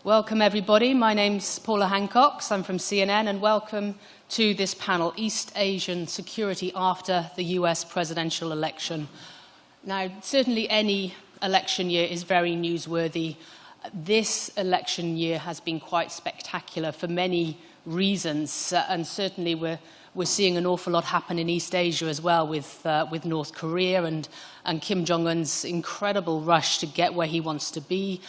Welcome, everybody. My name's Paula Hancock. I'm from CNN, and welcome to this panel, East Asian Security After the US Presidential Election. Now, certainly any election year is very newsworthy. This election year has been quite spectacular for many reasons, and certainly we're seeing an awful lot happen in East Asia as well, with North Korea and Kim Jong-un's incredible rush to get where he wants to be.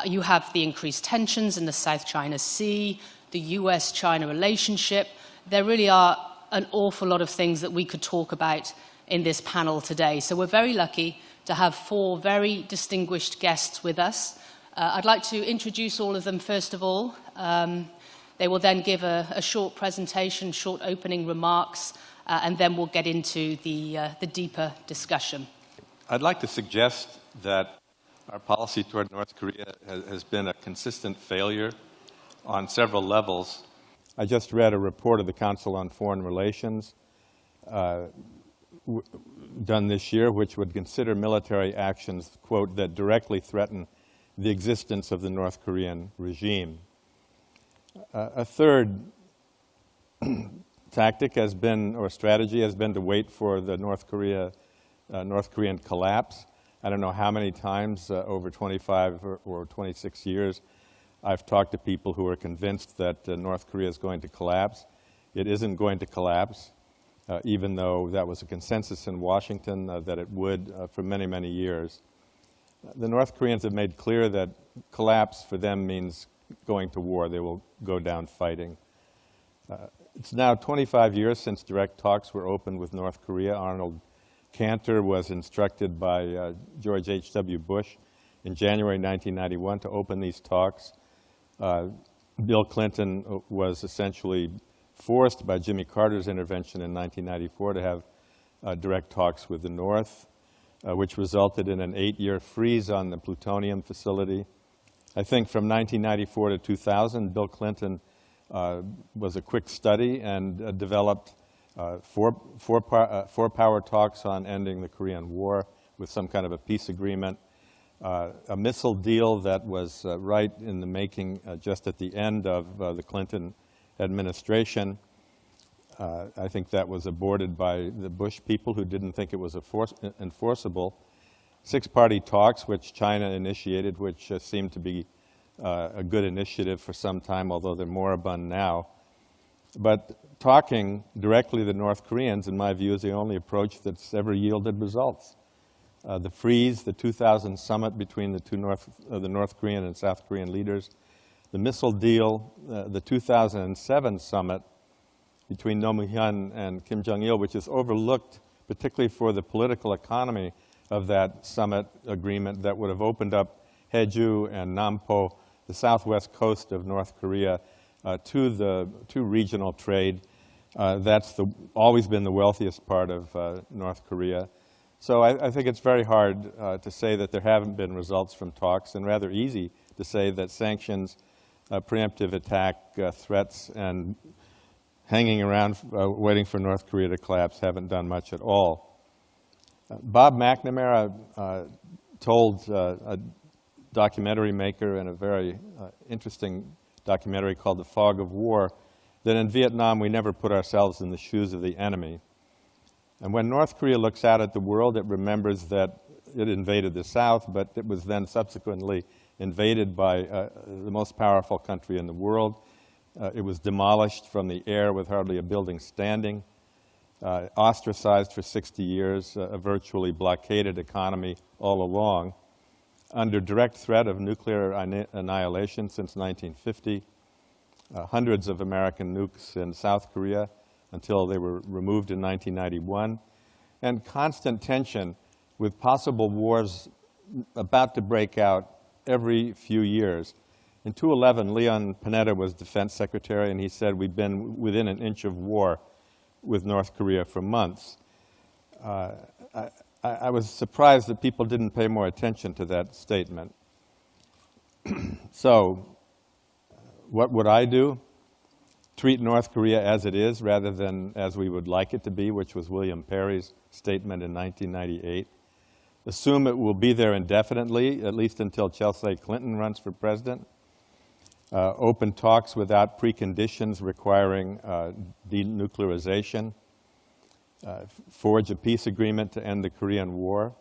You have the increased tensions in the South China Sea, the US-China relationship. There really are an awful lot of things that we could talk about in this panel today. So we're very lucky to have four very distinguished guests with us. I'd like to introduce all of them first of all. They will then give a short presentation, short opening remarks, and then we'll get into the deeper discussion. I'd like to suggest that our policy toward North Korea has been a consistent failure on several levels. I just read a report of the Council on Foreign Relations done this year, which would consider military actions, quote, that directly threaten the existence of the North Korean regime. A third tactic has been, or strategy has been, to wait for the North Korean collapse. I don't know how many times over 25 or 26 years I've talked to people who are convinced that North Korea is going to collapse. It isn't going to collapse, even though that was a consensus in Washington that it would for many, many years. The North Koreans have made clear that collapse for them means going to war. They will go down fighting. It's now 25 years since direct talks were opened with North Korea. Arnold Cantor was instructed by George H.W. Bush in January 1991 to open these talks. Bill Clinton was essentially forced by Jimmy Carter's intervention in 1994 to have direct talks with the North, which resulted in an 8-year freeze on the plutonium facility. I think from 1994 to 2000, Bill Clinton was a quick study and developed four-power talks on ending the Korean War with some kind of a peace agreement, a missile deal that was right in the making just at the end of the Clinton administration. I think that was aborted by the Bush people, who didn't think it was enforceable. Six-party talks, which China initiated, which seemed to be a good initiative for some time, although they're moribund now. But talking directly to the North Koreans, in my view, is the only approach that's ever yielded results. The freeze, the 2000 summit between the North Korean and South Korean leaders, the missile deal, the 2007 summit between Roh Moo-hyun and Kim Jong-il, which is overlooked, particularly for the political economy of that summit agreement that would have opened up Haeju and Nampo, the southwest coast of North Korea, to regional trade. That's always been the wealthiest part of North Korea. So I think it's very hard to say that there haven't been results from talks, and rather easy to say that sanctions, preemptive attack threats, and hanging around waiting for North Korea to collapse haven't done much at all. Bob McNamara told a documentary maker in a very interesting documentary called The Fog of War that in Vietnam we never put ourselves in the shoes of the enemy. And when North Korea looks out at the world, it remembers that it invaded the South, but it was then subsequently invaded by the most powerful country in the world. It was demolished from the air with hardly a building standing, ostracized for 60 years, a virtually blockaded economy all along, under direct threat of nuclear annihilation since 1950, hundreds of American nukes in South Korea until they were removed in 1991, and constant tension with possible wars about to break out every few years. In 2011, Leon Panetta was defense secretary, and he said, "We've been within an inch of war with North Korea for months." I was surprised that people didn't pay more attention to that statement. So, what would I do? Treat North Korea as it is rather than as we would like it to be, which was William Perry's statement in 1998. Assume it will be there indefinitely, at least until Chelsea Clinton runs for president. open talks without preconditions requiring denuclearization, forge a peace agreement to end the Korean War,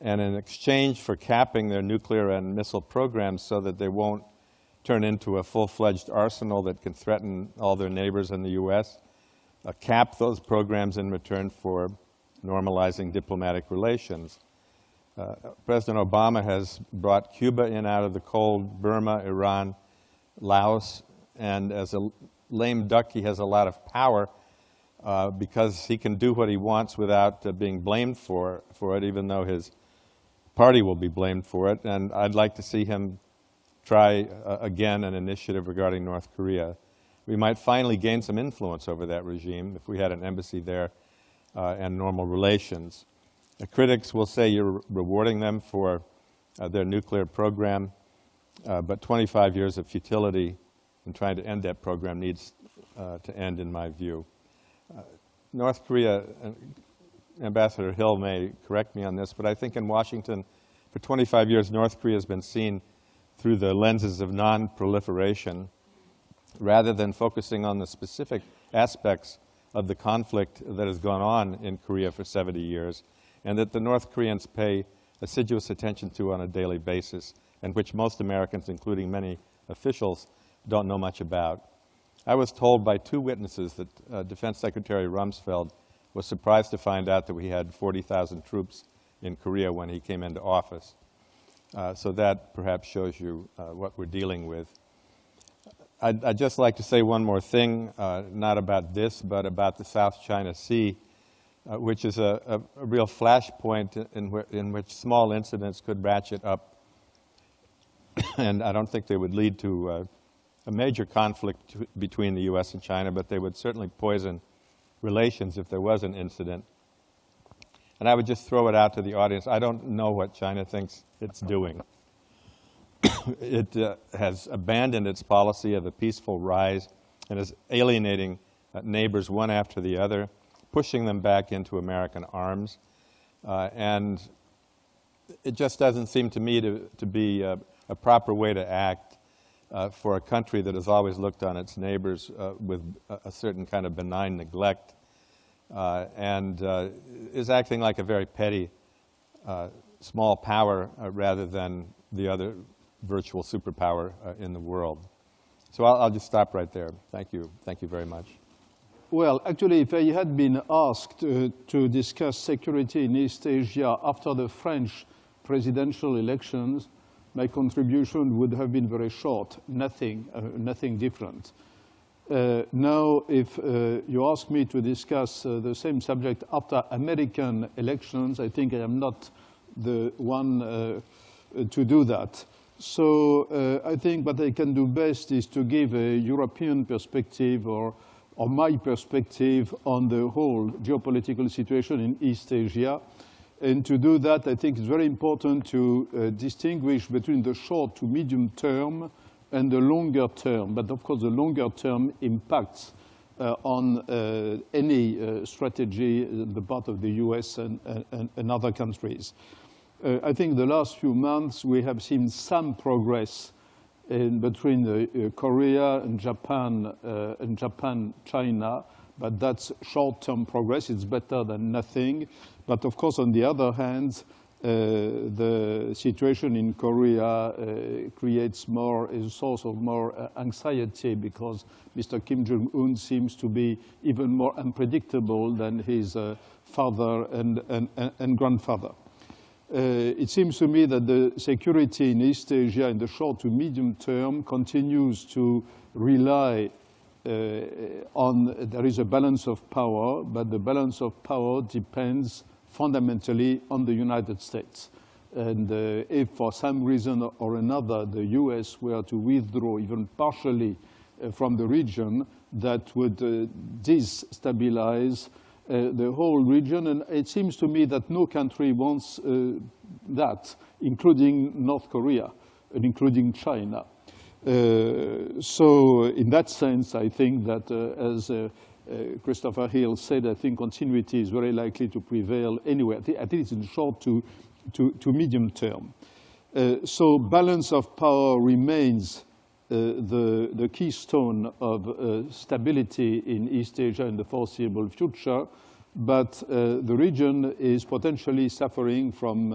and in exchange for capping their nuclear and missile programs so that they won't turn into a full-fledged arsenal that can threaten all their neighbors in the U.S., cap those programs in return for normalizing diplomatic relations. President Obama has brought Cuba in out of the cold, Burma, Iran, Laos, and as a lame duck, he has a lot of power because he can do what he wants without being blamed for it, even though his party will be blamed for it. And I'd like to see him try again an initiative regarding North Korea. We might finally gain some influence over that regime if we had an embassy there and normal relations. Critics will say you're rewarding them for their nuclear program, but 25 years of futility in trying to end that program needs to end, in my view. North Korea, Ambassador Hill may correct me on this, but I think in Washington, for 25 years, North Korea has been seen through the lenses of non-proliferation, rather than focusing on the specific aspects of the conflict that has gone on in Korea for 70 years, and that the North Koreans pay assiduous attention to on a daily basis, and which most Americans, including many officials, don't know much about. I was told by two witnesses that Defense Secretary Rumsfeld was surprised to find out that we had 40,000 troops in Korea when he came into office. So that perhaps shows you what we're dealing with. I'd just like to say one more thing, not about this, but about the South China Sea, which is a real flashpoint in which small incidents could ratchet up. And I don't think they would lead to a major conflict between the U.S. and China, but they would certainly poison relations if there was an incident. And I would just throw it out to the audience. I don't know what China thinks it's doing. It has abandoned its policy of a peaceful rise and is alienating neighbors one after the other, pushing them back into American arms. And it just doesn't seem to me to be a proper way to act for a country that has always looked on its neighbors with a certain kind of benign neglect and is acting like a very petty small power rather than the other virtual superpower in the world. So I'll just stop right there. Thank you. Thank you very much. Well, actually, if I had been asked to discuss security in East Asia after the French presidential elections, my contribution would have been very short, nothing different. Now, if you ask me to discuss the same subject after American elections, I think I am not the one to do that. So I think what I can do best is to give a European perspective or my perspective on the whole geopolitical situation in East Asia. And to do that, I think it's very important to distinguish between the short to medium term and the longer term. But of course, the longer term impacts on any strategy on the part of the US and other countries. I think the last few months we have seen some progress between Korea and Japan, China, but that's short-term progress. It's better than nothing. But of course, on the other hand, the situation in Korea creates is a source of more anxiety because Mr. Kim Jong-un seems to be even more unpredictable than his father and grandfather. It seems to me that the security in East Asia in the short to medium term continues to rely on, there is a balance of power, but the balance of power depends fundamentally on the United States. And if for some reason or another the US were to withdraw even partially from the region, that would destabilize the whole region. And it seems to me that no country wants that, including North Korea and including China. So in that sense, I think that as Christopher Hill said, I think continuity is very likely to prevail anywhere. I think it's in short to medium term. So balance of power remains the keystone of stability in East Asia in the foreseeable future, but the region is potentially suffering from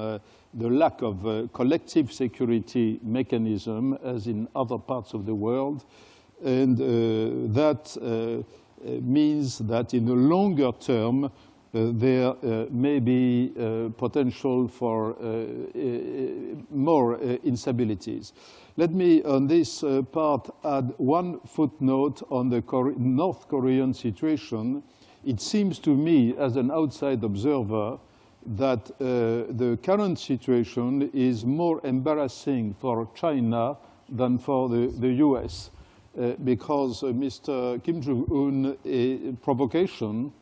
the lack of collective security mechanism as in other parts of the world. And that means that in the longer term, there may be potential for more instabilities. Let me, on this part, add one footnote on the North Korean situation. It seems to me, as an outside observer, that the current situation is more embarrassing for China than for the US, because Mr. Kim Jong-un's provocation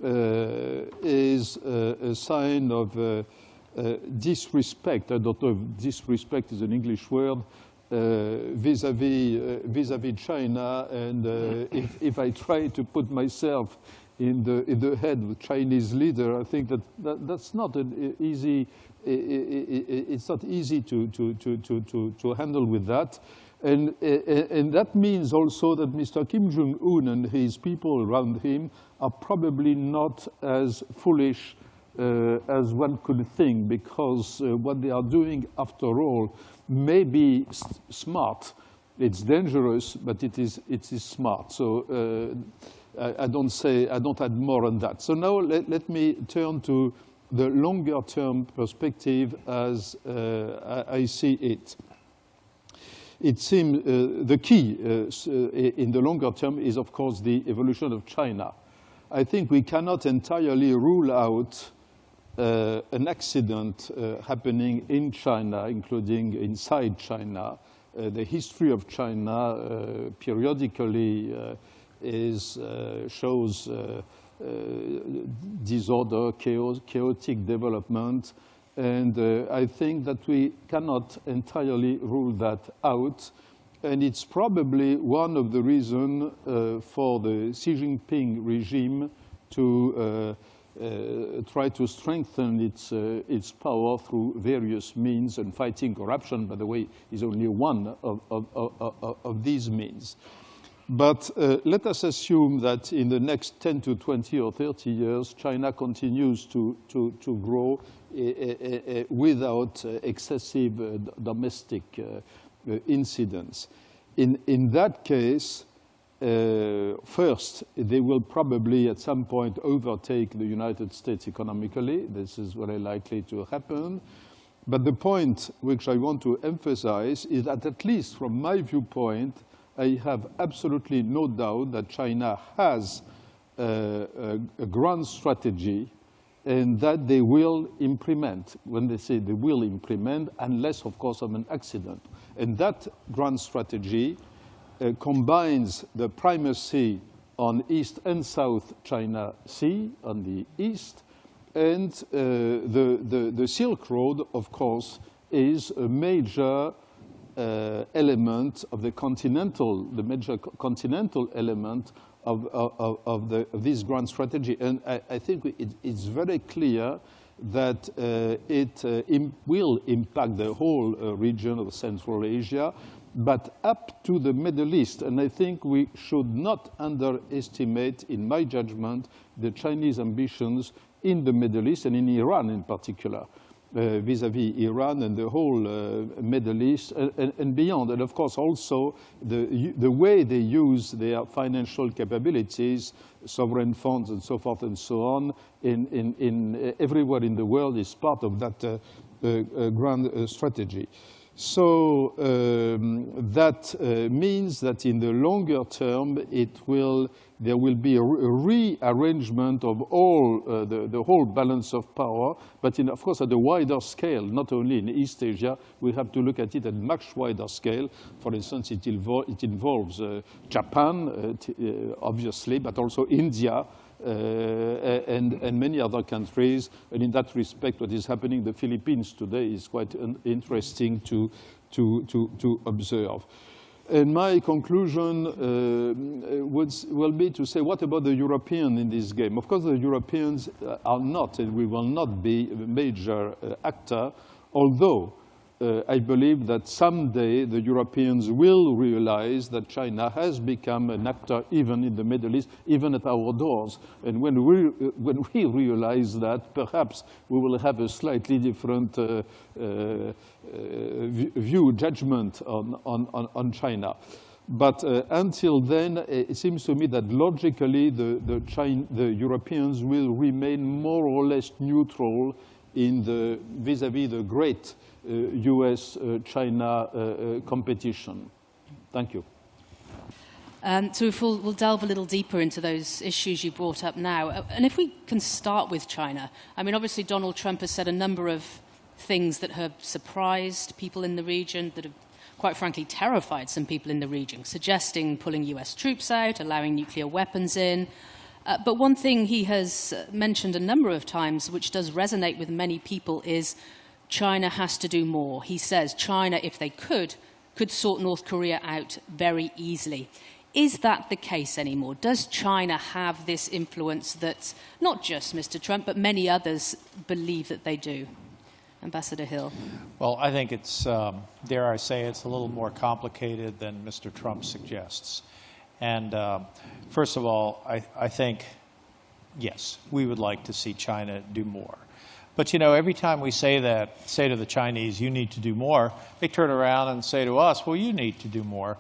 is a sign of disrespect. I don't know if disrespect is an English word, vis-à-vis China. And if I try to put myself in the head of the Chinese leader, I think that's not an easy. It's not easy to handle with that. And that means also that Mr. Kim Jong-un and his people around him are probably not as foolish as one could think, because what they are doing, after all, may be smart. It's dangerous, but it is smart. So I don't add more on that. So now let me turn to the longer-term perspective as I see it. It seems the key in the longer term is, of course, the evolution of China. I think we cannot entirely rule out an accident happening in China, including inside China. The history of China periodically shows disorder, chaotic development. And I think that we cannot entirely rule that out. And it's probably one of the reasons for the Xi Jinping regime to try to strengthen its power through various means, and fighting corruption, by the way, is only one of these means. But let us assume that in the next 10 to 20 or 30 years, China continues to grow without excessive domestic incidents. In that case, first, they will probably at some point overtake the United States economically. This is very likely to happen. But the point which I want to emphasize is that, at least from my viewpoint, I have absolutely no doubt that China has a grand strategy, and that they will implement. When they say they will implement, unless, of course, of an accident. And that grand strategy combines the primacy on East and South China Sea on the east, and the Silk Road, of course, is a major element of the major continental element of this grand strategy. And I think it's very clear that it will impact the whole region of Central Asia, but up to the Middle East. And I think we should not underestimate, in my judgment, the Chinese ambitions in the Middle East and in Iran in particular, vis-à-vis Iran and the whole Middle East and beyond. And of course also the way they use their financial capabilities, sovereign funds and so forth and so on, in everywhere in the world is part of that grand strategy. So that means that in the longer term, there will be a rearrangement of all the whole balance of power, but of course at a wider scale, not only in East Asia. We have to look at it at a much wider scale. For instance, it involves Japan, obviously, but also India, and many other countries. And in that respect, what is happening in the Philippines today is quite interesting to observe. And my conclusion will be to say, what about the Europeans in this game? Of course, the Europeans are not, and we will not be a major actor, although I believe that someday the Europeans will realize that China has become an actor even in the Middle East, even at our doors. And when we realize that, perhaps we will have a slightly different judgment on China. But until then, it seems to me that logically the Europeans will remain more or less neutral in the vis-à-vis the great US-China competition. Thank you. So we'll delve a little deeper into those issues you brought up now. And if we can start with China, I mean, obviously Donald Trump has said a number of things that have surprised people in the region, that have, quite frankly, terrified some people in the region, suggesting pulling US troops out, allowing nuclear weapons in. But one thing he has mentioned a number of times, which does resonate with many people, is China has to do more. He says China, if they could sort North Korea out very easily. Is that the case anymore? Does China have this influence that not just Mr. Trump, but many others believe that they do? Ambassador Hill. Well, I think it's, dare I say, it's a little more complicated than Mr. Trump suggests. And first of all, I think, yes, we would like to see China do more. But, you know, every time we say to the Chinese, you need to do more, they turn around and say to us, well, you need to do more.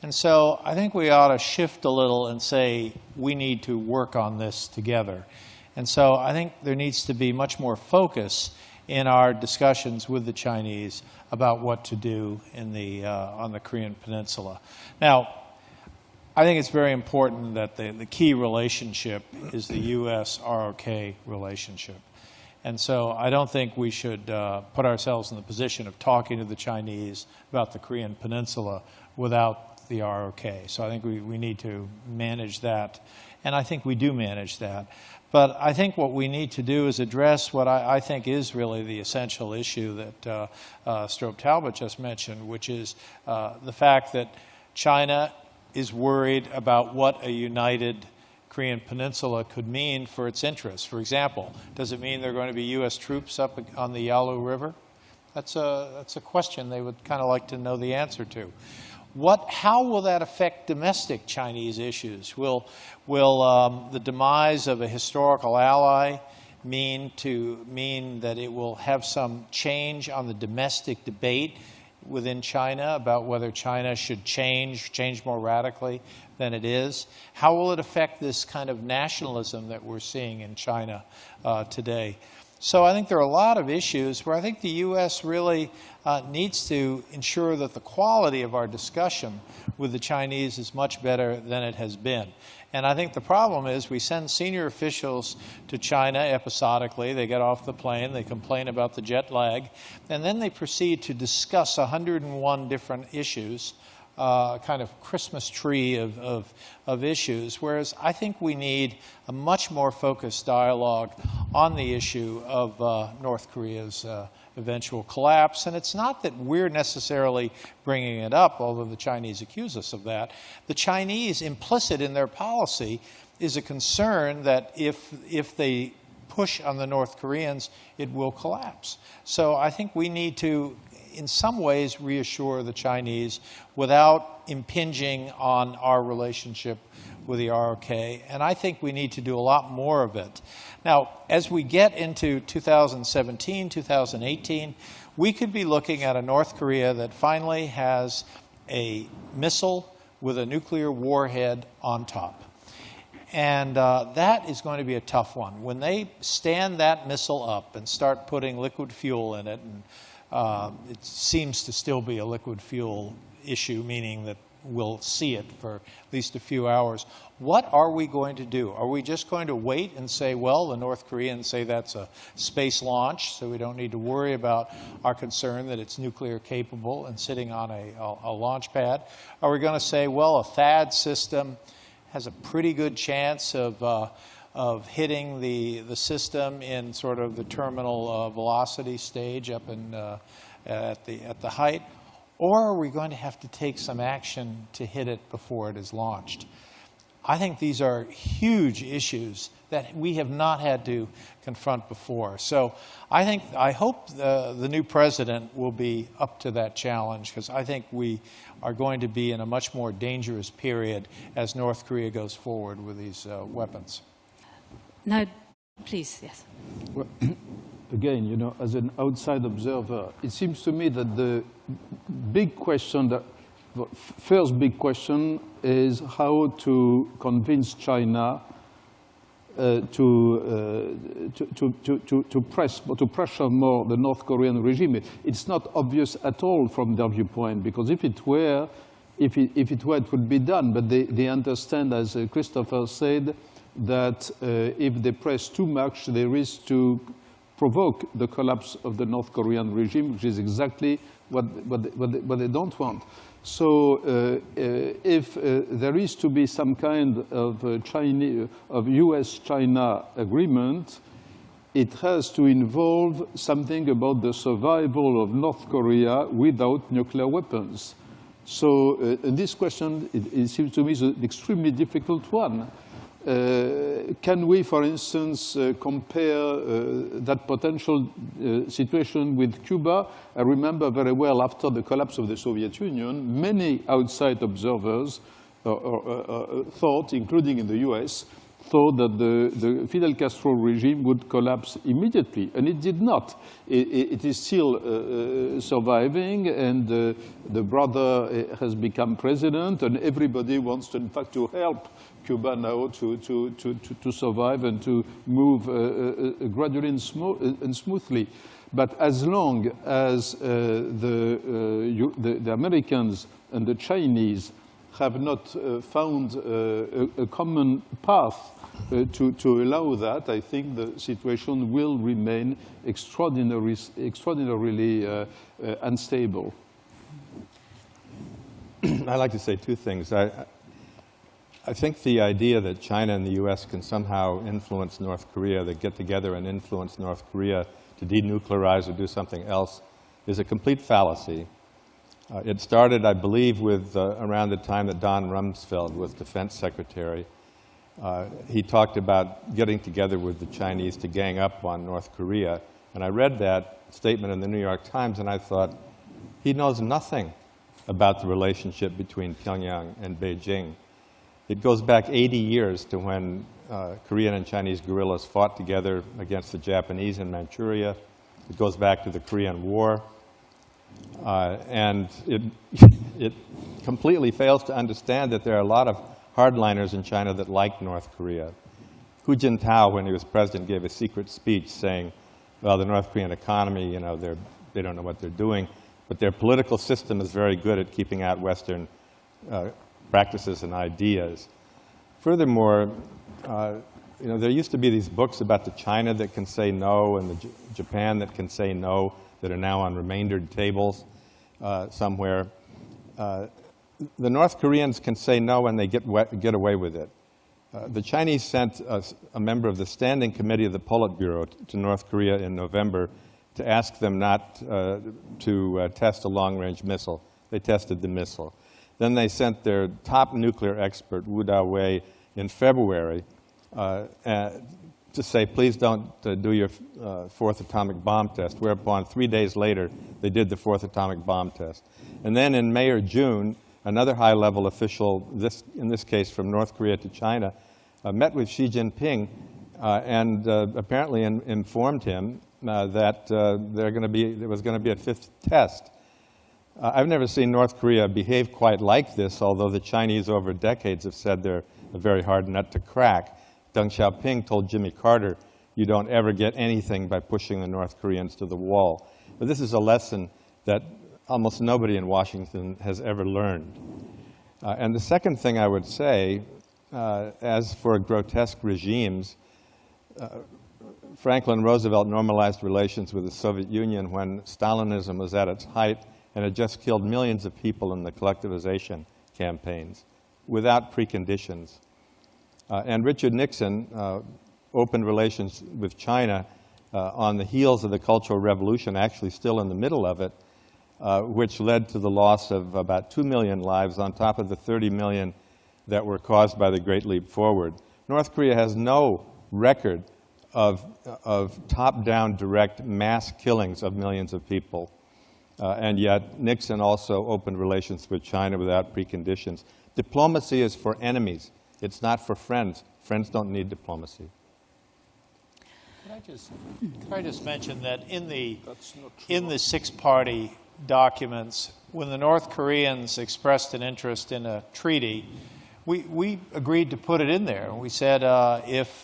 And so I think we ought to shift a little and say, we need to work on this together. And so I think there needs to be much more focus in our discussions with the Chinese about what to do in on the Korean Peninsula. Now, I think it's very important that the key relationship is the U.S.-ROK relationship. And so I don't think we should put ourselves in the position of talking to the Chinese about the Korean Peninsula without the ROK. So I think we need to manage that. And I think we do manage that. But I think what we need to do is address what I think is really the essential issue that Strobe Talbott just mentioned, which is the fact that China is worried about what a united Korean Peninsula could mean for its interests. For example, does it mean there are going to be U.S. troops up on the Yalu River? That's a question they would kind of like to know the answer to. How will that affect domestic Chinese issues? Will the demise of a historical ally mean that it will have some change on the domestic debate within China about whether China should change more radically than it is? How will it affect this kind of nationalism that we're seeing in China today? So I think there are a lot of issues where I think the U.S. really needs to ensure that the quality of our discussion with the Chinese is much better than it has been. And I think the problem is we send senior officials to China episodically. They get off the plane, they complain about the jet lag, and then they proceed to discuss 101 different issues, kind of Christmas tree of issues, whereas I think we need a much more focused dialogue on the issue of North Korea's eventual collapse. And it's not that we're necessarily bringing it up, although the Chinese accuse us of that. The Chinese, implicit in their policy, is a concern that if they push on the North Koreans, it will collapse. So I think we need to, in some ways, reassure the Chinese without impinging on our relationship with the ROK. And I think we need to do a lot more of it. Now, as we get into 2017, 2018, we could be looking at a North Korea that finally has a missile with a nuclear warhead on top. And that is going to be a tough one. When they stand that missile up and start putting liquid fuel in it, and it seems to still be a liquid fuel issue, meaning that we'll see it for at least a few hours. What are we going to do? Are we just going to wait and say, well, the North Koreans say that's a space launch, so we don't need to worry about our concern that it's nuclear capable and sitting on a launch pad? Are we going to say, well, a THAAD system has a pretty good chance of hitting the system in sort of the terminal velocity stage up in, at the height? Or are we going to have to take some action to hit it before it is launched? I think these are huge issues that we have not had to confront before. So I hope the new president will be up to that challenge, because I think we are going to be in a much more dangerous period as North Korea goes forward with these weapons. Now, please, yes. Well, again, you know, as an outside observer, it seems to me that the big question, the first big question is how to convince China to pressure more the North Korean regime. It's not obvious at all from their viewpoint, because if it were, it would be done. But they understand, as Christopher said, that if they press too much, they risk to provoke the collapse of the North Korean regime, which is exactly what they don't want. So if there is to be some kind of US-China agreement, it has to involve something about the survival of North Korea without nuclear weapons. So this question, it seems to me, is an extremely difficult one. Can we, for instance, compare that potential situation with Cuba? I remember very well, after the collapse of the Soviet Union, many outside observers thought, including in the US, thought that the Fidel Castro regime would collapse immediately, and it did not. It is still surviving, and the brother has become president, and everybody wants to, in fact, to help Cuba now to survive and to move gradually and smoothly. But as long as the Americans and the Chinese have not found a common path to allow that, I think the situation will remain extraordinarily unstable. I'd like to say two things. I think the idea that China and the U.S. can somehow influence North Korea, that get together and influence North Korea to denuclearize or do something else, is a complete fallacy. It started, I believe, with around the time that Don Rumsfeld was Defense Secretary. He talked about getting together with the Chinese to gang up on North Korea. And I read that statement in the New York Times, and I thought, he knows nothing about the relationship between Pyongyang and Beijing. It goes back 80 years to when Korean and Chinese guerrillas fought together against the Japanese in Manchuria. It goes back to the Korean War. And it completely fails to understand that there are a lot of hardliners in China that like North Korea. Hu Jintao, when he was president, gave a secret speech saying, well, the North Korean economy, you know, they don't know what they're doing, but their political system is very good at keeping out Western practices and ideas. Furthermore, you know, there used to be these books about the China that can say no and the Japan that can say no that are now on remaindered tables somewhere. The North Koreans can say no and they get away with it. The Chinese sent a member of the Standing Committee of the Politburo to North Korea in November to ask them not to test a long-range missile. They tested the missile. Then they sent their top nuclear expert, Wu Dawei, in February to say, please don't do your fourth atomic bomb test, whereupon 3 days later, they did the fourth atomic bomb test. And then in May or June, another high-level official, in this case from North Korea to China, met with Xi Jinping and apparently informed him that there was going to be a fifth test. I've never seen North Korea behave quite like this, although the Chinese over decades have said they're a very hard nut to crack. Deng Xiaoping told Jimmy Carter, you don't ever get anything by pushing the North Koreans to the wall. But this is a lesson that almost nobody in Washington has ever learned. And the second thing I would say, as for grotesque regimes, Franklin Roosevelt normalized relations with the Soviet Union when Stalinism was at its height and had just killed millions of people in the collectivization campaigns without preconditions. And Richard Nixon opened relations with China on the heels of the Cultural Revolution, actually still in the middle of it, which led to the loss of about 2 million lives on top of the 30 million that were caused by the Great Leap Forward. North Korea has no record of top-down direct mass killings of millions of people. And yet Nixon also opened relations with China without preconditions. Diplomacy is for enemies. It's not for friends. Friends don't need diplomacy. Could I just mention that in the six-party documents, when the North Koreans expressed an interest in a treaty, we agreed to put it in there. We said if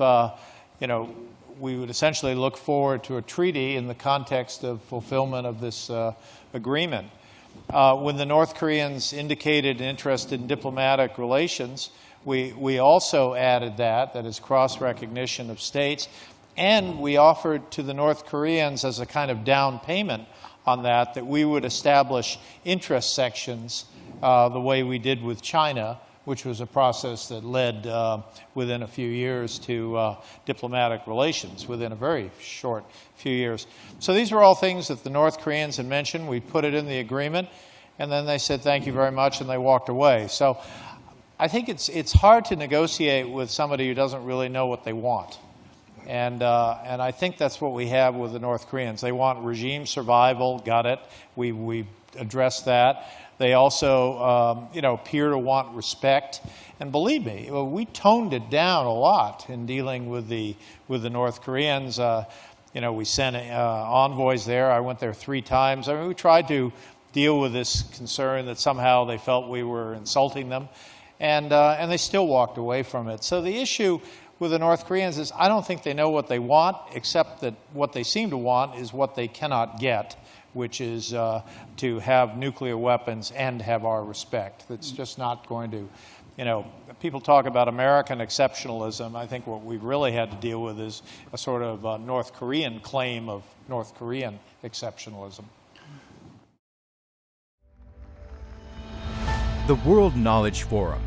we would essentially look forward to a treaty in the context of fulfillment of this agreement. When the North Koreans indicated an interest in diplomatic relations, we also added that is cross-recognition of states, and we offered to the North Koreans as a kind of down payment on that we would establish interest sections the way we did with China, which was a process that led within a few years to diplomatic relations, within a very short few years. So these were all things that the North Koreans had mentioned. We put it in the agreement, and then they said, thank you very much, and they walked away. So I think it's hard to negotiate with somebody who doesn't really know what they want. And I think that's what we have with the North Koreans. They want regime survival, got it. We addressed that. They also, appear to want respect. And believe me, we toned it down a lot in dealing with the North Koreans. We sent envoys there. I went there 3 times. I mean, we tried to deal with this concern that somehow they felt we were insulting them, and they still walked away from it. So the issue with the North Koreans is I don't think they know what they want, except that what they seem to want is what they cannot get, which is to have nuclear weapons and have our respect. That's just not going to, people talk about American exceptionalism. I think what we've really had to deal with is a sort of North Korean claim of North Korean exceptionalism. The World Knowledge Forum